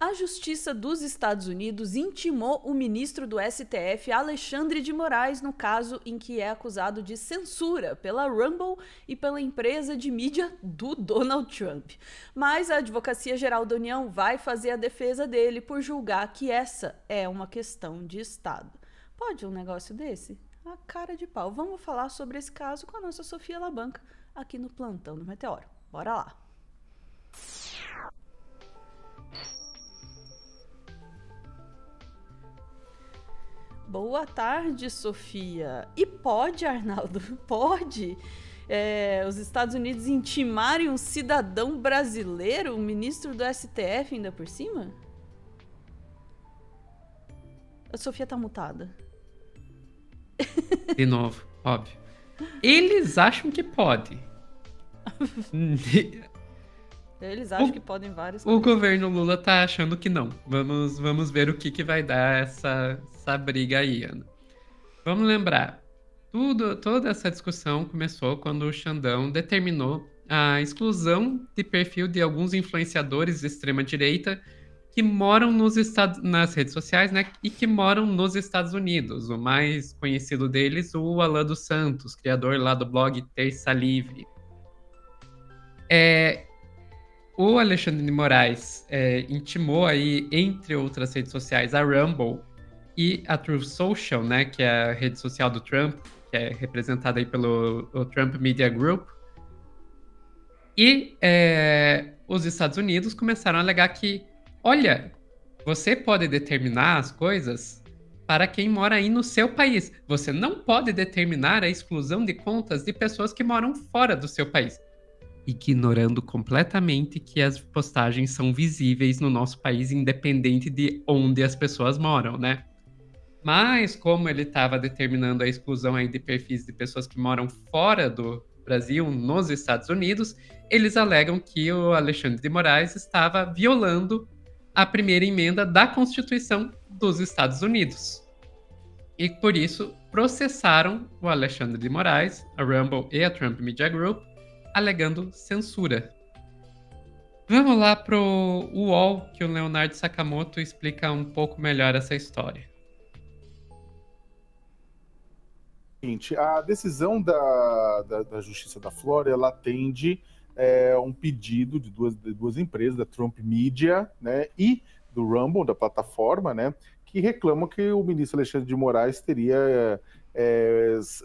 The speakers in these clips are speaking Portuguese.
A Justiça dos Estados Unidos intimou o ministro do STF, Alexandre de Moraes, no caso em que é acusado de censura pela Rumble e pela empresa de mídia do Donald Trump. Mas a Advocacia Geral da União vai fazer a defesa dele por julgar que essa é uma questão de Estado. Pode um negócio desse? A cara de pau. Vamos falar sobre esse caso com a nossa Sofia Labanca aqui no Plantão do Meteoro. Bora lá! Boa tarde, Sofia. E pode, Arnaldo, pode os Estados Unidos intimarem um cidadão brasileiro, um ministro do STF ainda por cima? A Sofia tá mutada. De novo, óbvio. Eles acham que pode. Eles acham que podem várias coisas. O coisas. Governo Lula tá achando que não. Vamos ver o que vai dar essa briga aí, Ana. Vamos lembrar, toda essa discussão começou quando o Xandão determinou a exclusão de perfil de alguns influenciadores de extrema-direita que moram nas redes sociais, né, e que moram nos Estados Unidos. O mais conhecido deles, o Alan dos Santos, criador lá do blog Terça Livre. O Alexandre de Moraes intimou aí, entre outras redes sociais, a Rumble e a Truth Social, né, que é a rede social do Trump, que é representada aí pelo Trump Media Group. E os Estados Unidos começaram a alegar que, olha, você pode determinar as coisas para quem mora aí no seu país. Você não pode determinar a exclusão de contas de pessoas que moram fora do seu país. Ignorando completamente que as postagens são visíveis no nosso país, independente de onde as pessoas moram, né? Mas como ele estava determinando a exclusão aí de perfis de pessoas que moram fora do Brasil, nos Estados Unidos, eles alegam que o Alexandre de Moraes estava violando a primeira emenda da Constituição dos Estados Unidos. E por isso processaram o Alexandre de Moraes, a Rumble e a Trump Media Group, alegando censura. Vamos lá pro UOL, que o Leonardo Sakamoto explica um pouco melhor essa história. A decisão da Justiça da Flórida, ela atende um pedido de duas empresas, da Trump Media, né, e do Rumble, da plataforma, né, que reclamam que o ministro Alexandre de Moraes teria,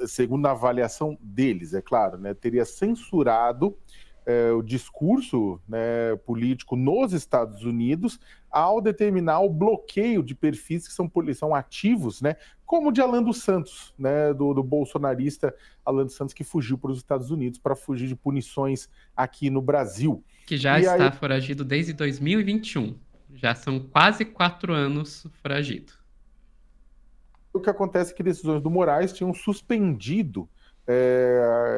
segundo a avaliação deles, é claro, né, teria censurado o discurso, né, político nos Estados Unidos ao determinar o bloqueio de perfis que são ativos, né, como o de Alan dos Santos, né, do bolsonarista Alan dos Santos, que fugiu para os Estados Unidos para fugir de punições aqui no Brasil. Que já está foragido desde 2021. Já são quase 4 anos foragido. O que acontece é que decisões do Moraes tinham suspendido,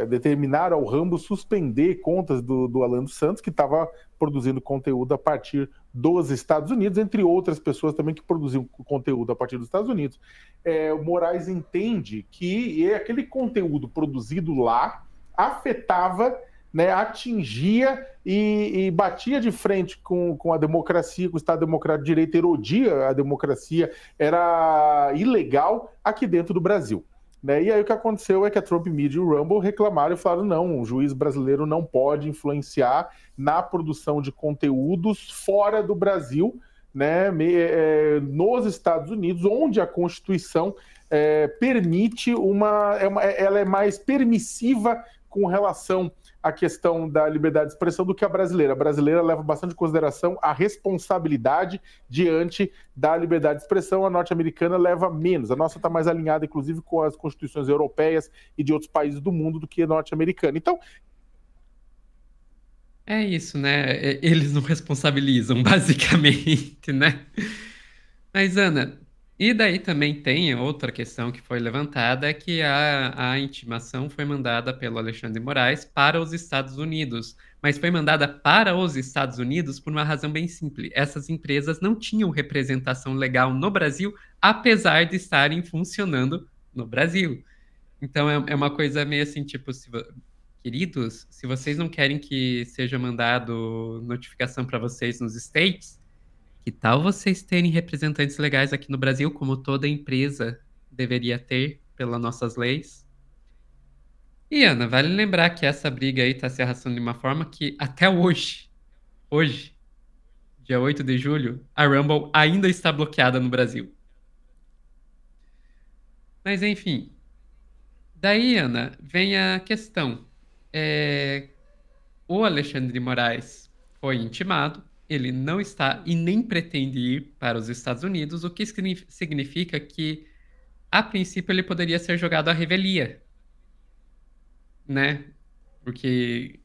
determinaram ao Rumble suspender contas do Alan dos Santos, que estava produzindo conteúdo a partir dos Estados Unidos, entre outras pessoas também que produziam conteúdo a partir dos Estados Unidos. O Moraes entende que aquele conteúdo produzido lá afetava, né, atingia e batia de frente com a democracia, com o Estado Democrático de Direito, erodia a democracia, era ilegal aqui dentro do Brasil. Né? E aí o que aconteceu é que a Trump Media e o Rumble reclamaram e falaram: não, o juiz brasileiro não pode influenciar na produção de conteúdos fora do Brasil, né, nos Estados Unidos, onde a Constituição permite ela é mais permissiva com relação à questão da liberdade de expressão do que a brasileira. A brasileira leva bastante em consideração a responsabilidade diante da liberdade de expressão, a norte-americana leva menos. A nossa está mais alinhada, inclusive, com as constituições europeias e de outros países do mundo do que a norte-americana. Então, é isso, né? Eles não responsabilizam, basicamente, né? Mas, Ana, e daí também tem outra questão que foi levantada, é que a intimação foi mandada pelo Alexandre de Moraes para os Estados Unidos, mas foi mandada para os Estados Unidos por uma razão bem simples. Essas empresas não tinham representação legal no Brasil, apesar de estarem funcionando no Brasil. Então é uma coisa meio assim, tipo, queridos, se vocês não querem que seja mandado notificação para vocês nos States, que tal vocês terem representantes legais aqui no Brasil, como toda empresa deveria ter pelas nossas leis? E, Ana, vale lembrar que essa briga aí tá se arrastando de uma forma que até hoje, dia 8 de julho, a Rumble ainda está bloqueada no Brasil. Mas enfim, daí, Ana, vem a questão. O Alexandre de Moraes foi intimado, ele não está e nem pretende ir para os Estados Unidos, o que significa que, a princípio, ele poderia ser jogado à revelia, né? Porque...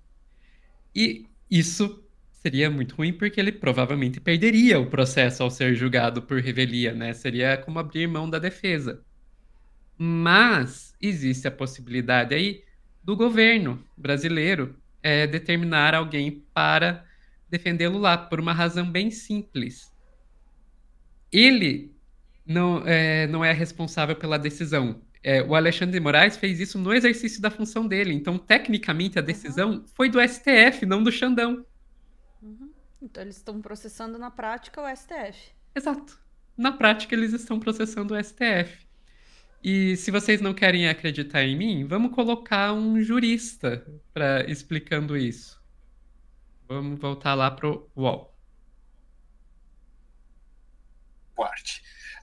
E isso seria muito ruim, porque ele provavelmente perderia o processo ao ser julgado por revelia, né? Seria como abrir mão da defesa. Mas existe a possibilidade aí do governo brasileiro determinar alguém para defendê-lo lá, por uma razão bem simples. Ele não é responsável pela decisão. O Alexandre de Moraes fez isso no exercício da função dele. Então, tecnicamente, a decisão foi do STF, não do Xandão. Então, eles estão processando na prática o STF. Exato. Na prática, eles estão processando o STF. E se vocês não querem acreditar em mim, vamos colocar um jurista explicando isso. Vamos voltar lá pro UOL.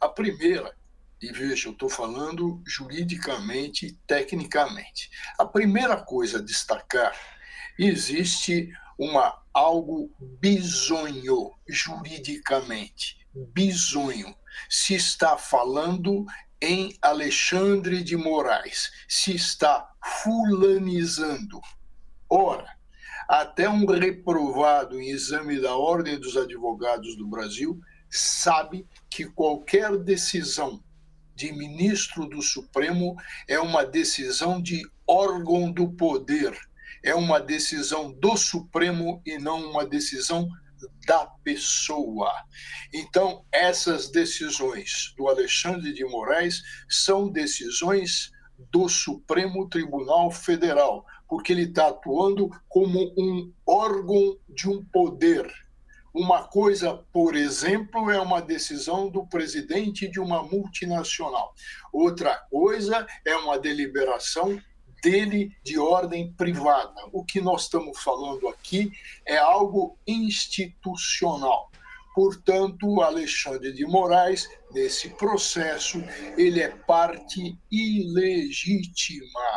A primeira, e veja, eu estou falando juridicamente e tecnicamente. A primeira coisa a destacar, existe algo bizonho juridicamente. Bizonho. Se está falando em Alexandre de Moraes, se está fulanizando. Ora, até um reprovado em exame da Ordem dos Advogados do Brasil sabe que qualquer decisão de ministro do Supremo é uma decisão de órgão do poder, é uma decisão do Supremo e não uma decisão da pessoa. Então, essas decisões do Alexandre de Moraes são decisões do Supremo Tribunal Federal, porque ele está atuando como um órgão de um poder. Uma coisa, por exemplo, é uma decisão do presidente de uma multinacional. Outra coisa é uma deliberação dele de ordem privada. O que nós estamos falando aqui é algo institucional. Portanto, Alexandre de Moraes, nesse processo, ele é parte ilegítima.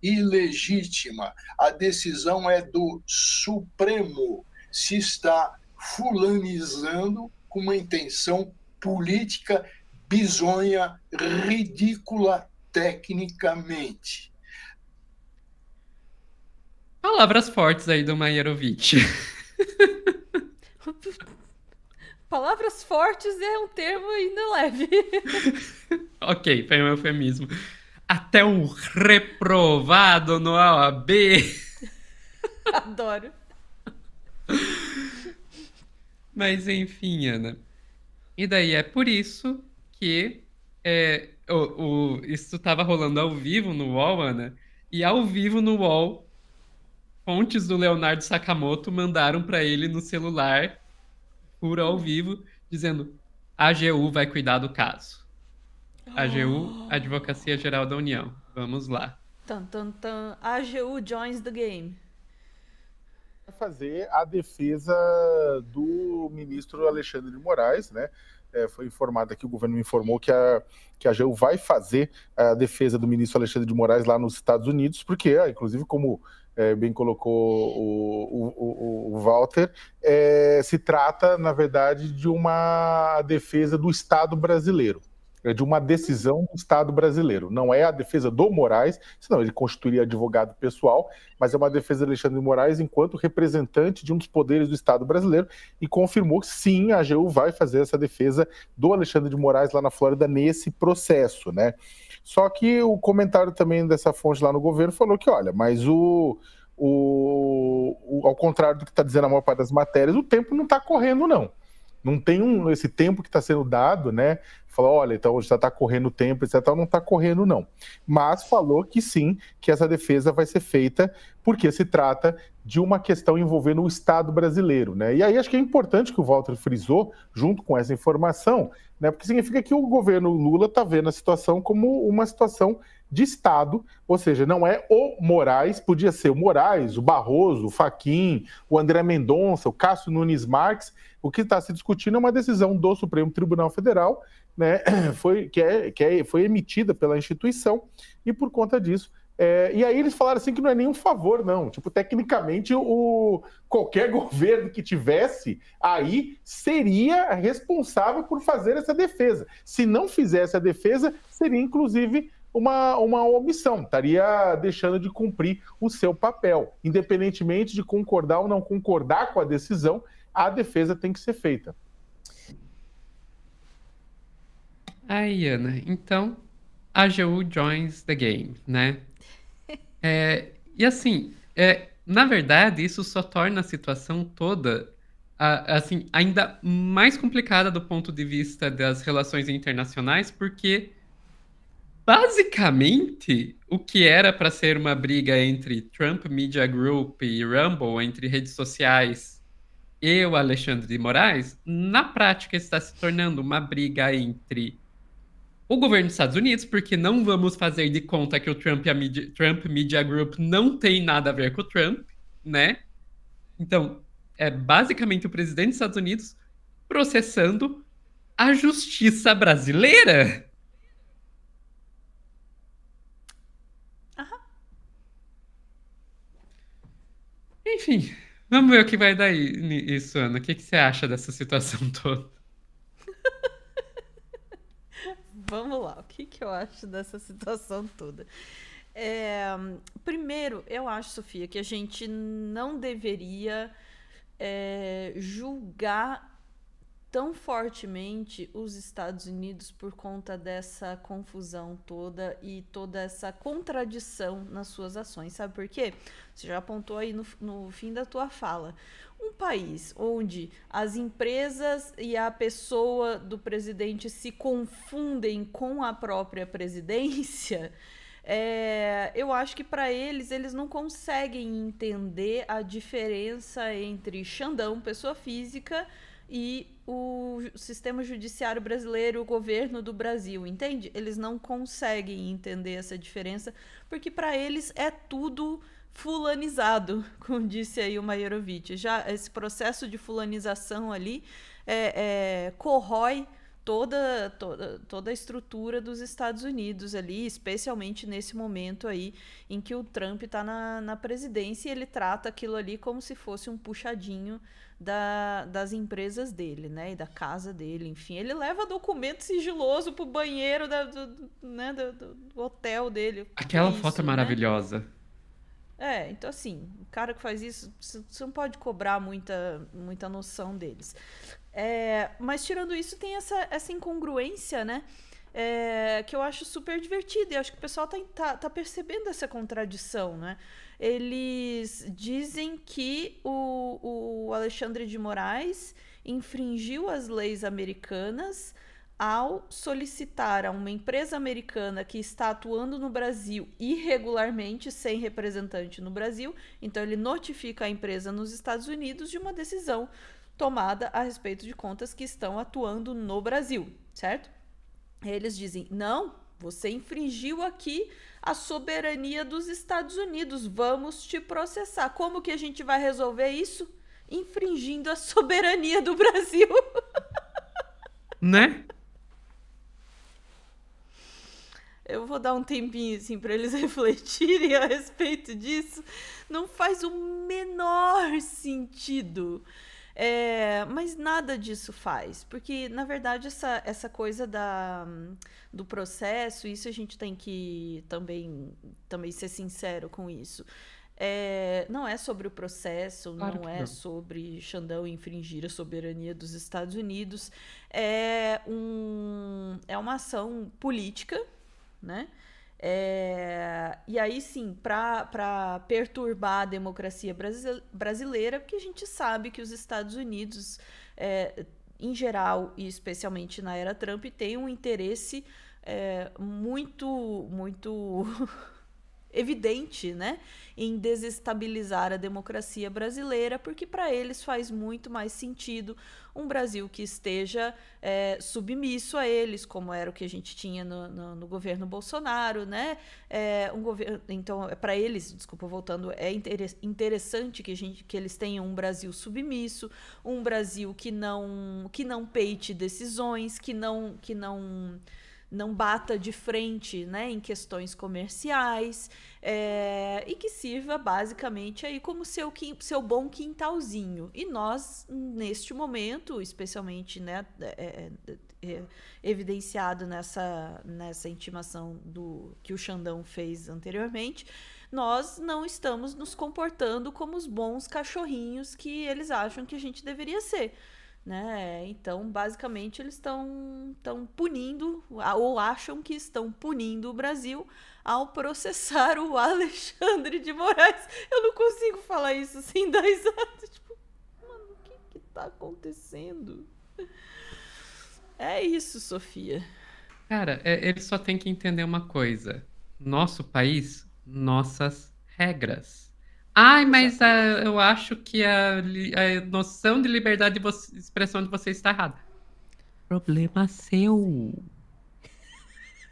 Ilegítima. A decisão é do Supremo. Se está fulanizando com uma intenção política bizonha, ridícula tecnicamente. Palavras fortes aí do Maiarovitch. Palavras fortes é um termo ainda leve. Ok, foi um eufemismo. Até um reprovado no OAB. Adoro. Mas enfim, Ana. E daí é por isso que isso estava rolando ao vivo no UOL, Ana. E ao vivo no UOL, fontes do Leonardo Sakamoto mandaram para ele no celular, por ao vivo, dizendo: a AGU vai cuidar do caso. AGU, Advocacia Geral da União. Vamos lá. Tan, tan, tan. AGU joins the game. Fazer a defesa do ministro Alexandre de Moraes, né? Foi informado aqui, o governo me informou que a AGU vai fazer a defesa do ministro Alexandre de Moraes lá nos Estados Unidos, porque, inclusive, como bem colocou o Walter, se trata, na verdade, de uma defesa do Estado brasileiro. De uma decisão do Estado brasileiro. Não é a defesa do Moraes, senão ele constituiria advogado pessoal, mas é uma defesa de Alexandre de Moraes enquanto representante de um dos poderes do Estado brasileiro, e confirmou que sim, a AGU vai fazer essa defesa do Alexandre de Moraes lá na Flórida nesse processo, né? Só que o comentário também dessa fonte lá no governo falou que, olha, mas ao contrário do que está dizendo a maior parte das matérias, o tempo não está correndo, não. Não tem esse tempo que está sendo dado, né? Falou, olha, então já está correndo o tempo, etc. Não está correndo, não. Mas falou que sim, que essa defesa vai ser feita, porque se trata de uma questão envolvendo o Estado brasileiro, né? E aí acho que é importante que o Walter frisou, junto com essa informação, né? Porque significa que o governo Lula está vendo a situação como uma situação de Estado, ou seja, não é o Moraes, podia ser o Moraes, o Barroso, o Fachin, o André Mendonça, o Cássio Nunes Marques. O que está se discutindo é uma decisão do Supremo Tribunal Federal, né, foi emitida pela instituição, e por conta disso. E aí eles falaram assim que não é nenhum favor, não. Tipo, tecnicamente, qualquer governo que tivesse aí seria responsável por fazer essa defesa. Se não fizesse a defesa, seria inclusive uma omissão, estaria deixando de cumprir o seu papel. Independentemente de concordar ou não concordar com a decisão, a defesa tem que ser feita. Aí, Ana, então a AGU joins the game, né? E assim, na verdade, isso só torna a situação toda assim, ainda mais complicada do ponto de vista das relações internacionais, porque basicamente o que era para ser uma briga entre Trump Media Group e Rumble, entre redes sociais, e o Alexandre de Moraes, na prática está se tornando uma briga entre o governo dos Estados Unidos, porque não vamos fazer de conta que o Trump Media Group não tem nada a ver com o Trump, né? Então, é basicamente o presidente dos Estados Unidos processando a justiça brasileira. Enfim, vamos ver o que vai dar isso, Ana. O que você acha dessa situação toda? Vamos lá, o que eu acho dessa situação toda? Primeiro, eu acho, Sofia, que a gente não deveria julgar tão fortemente os Estados Unidos por conta dessa confusão toda e toda essa contradição nas suas ações. Sabe por quê? Você já apontou aí no fim da tua fala. Um país onde as empresas e a pessoa do presidente se confundem com a própria presidência, eu acho que para eles não conseguem entender a diferença entre Xandão, pessoa física, e o sistema judiciário brasileiro, o governo do Brasil, entende? Eles não conseguem entender essa diferença, porque para eles é tudo fulanizado, como disse aí o Maierovitch. Já esse processo de fulanização ali corrói toda a estrutura dos Estados Unidos ali, especialmente nesse momento aí em que o Trump está na presidência, e ele trata aquilo ali como se fosse um puxadinho das empresas dele, né, e da casa dele, enfim. Ele leva documento sigiloso pro banheiro do hotel dele. Aquela foto é maravilhosa. Então assim, o cara que faz isso, você não pode cobrar muita noção deles. Mas tirando isso, tem essa incongruência, né? Que eu acho super divertida, e acho que o pessoal tá percebendo essa contradição, né? Eles dizem que o Alexandre de Moraes infringiu as leis americanas ao solicitar a uma empresa americana que está atuando no Brasil irregularmente, sem representante no Brasil. Então ele notifica a empresa nos Estados Unidos de uma decisão tomada a respeito de contas que estão atuando no Brasil, certo? Eles dizem, não, você infringiu aqui a soberania dos Estados Unidos, vamos te processar. Como que a gente vai resolver isso? Infringindo a soberania do Brasil. Né? Eu vou dar um tempinho assim para eles refletirem a respeito disso. Não faz o menor sentido. Mas nada disso faz, porque na verdade essa coisa do processo, isso a gente tem que também ser sincero com isso. Não é sobre o processo, claro não é sobre Xandão infringir a soberania dos Estados Unidos. É uma ação política, né? E aí sim, para perturbar a democracia brasileira, porque a gente sabe que os Estados Unidos em geral, e especialmente na era Trump, tem um interesse muito evidente, né, em desestabilizar a democracia brasileira, porque para eles faz muito mais sentido um Brasil que esteja submisso a eles, como era o que a gente tinha no governo Bolsonaro, né? Então, para eles, desculpa, voltando, é interessante que eles tenham um Brasil submisso, um Brasil que não peite decisões, que não bata de frente, né, em questões comerciais, e que sirva basicamente aí como seu bom quintalzinho. E nós, neste momento, especialmente, né, evidenciado nessa intimação que o Xandão fez anteriormente, nós não estamos nos comportando como os bons cachorrinhos que eles acham que a gente deveria ser. Né? Então, basicamente, eles estão punindo, ou acham que estão punindo o Brasil ao processar o Alexandre de Moraes. Eu não consigo falar isso sem dar risada. Tipo, mano, o que tá acontecendo? É isso, Sofia. Cara, ele só tem que entender uma coisa. Nosso país, nossas regras. Ai, mas eu acho que a noção de liberdade de expressão de vocês está errada. Problema seu.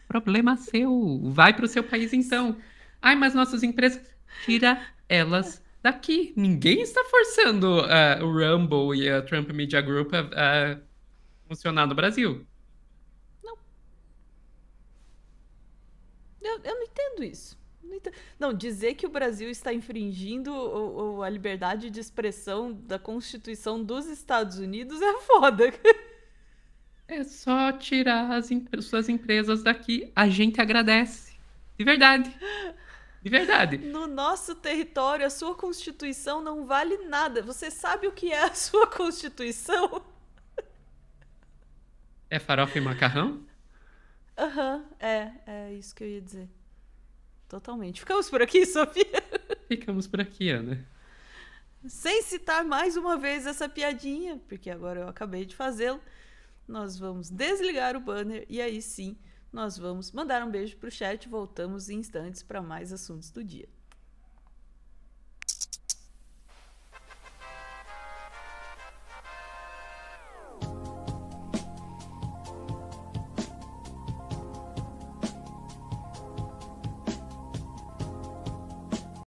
Problema seu. Vai para o seu país então. Ai, mas nossas empresas, tira elas daqui. Ninguém está forçando o Rumble e a Trump Media Group a funcionar no Brasil. Não. Eu não entendo isso. Não, dizer que o Brasil está infringindo a liberdade de expressão da Constituição dos Estados Unidos é foda. É só tirar suas empresas daqui. A gente agradece. De verdade. De verdade. No nosso território, a sua Constituição não vale nada. Você sabe o que é a sua Constituição? É farofa e macarrão? Aham, é isso que eu ia dizer. Totalmente. Ficamos por aqui, Sofia? Ficamos por aqui, Ana. Sem citar mais uma vez essa piadinha, porque agora eu acabei de fazê-lo, nós vamos desligar o banner e aí sim nós vamos mandar um beijo pro chat e voltamos em instantes para mais assuntos do dia.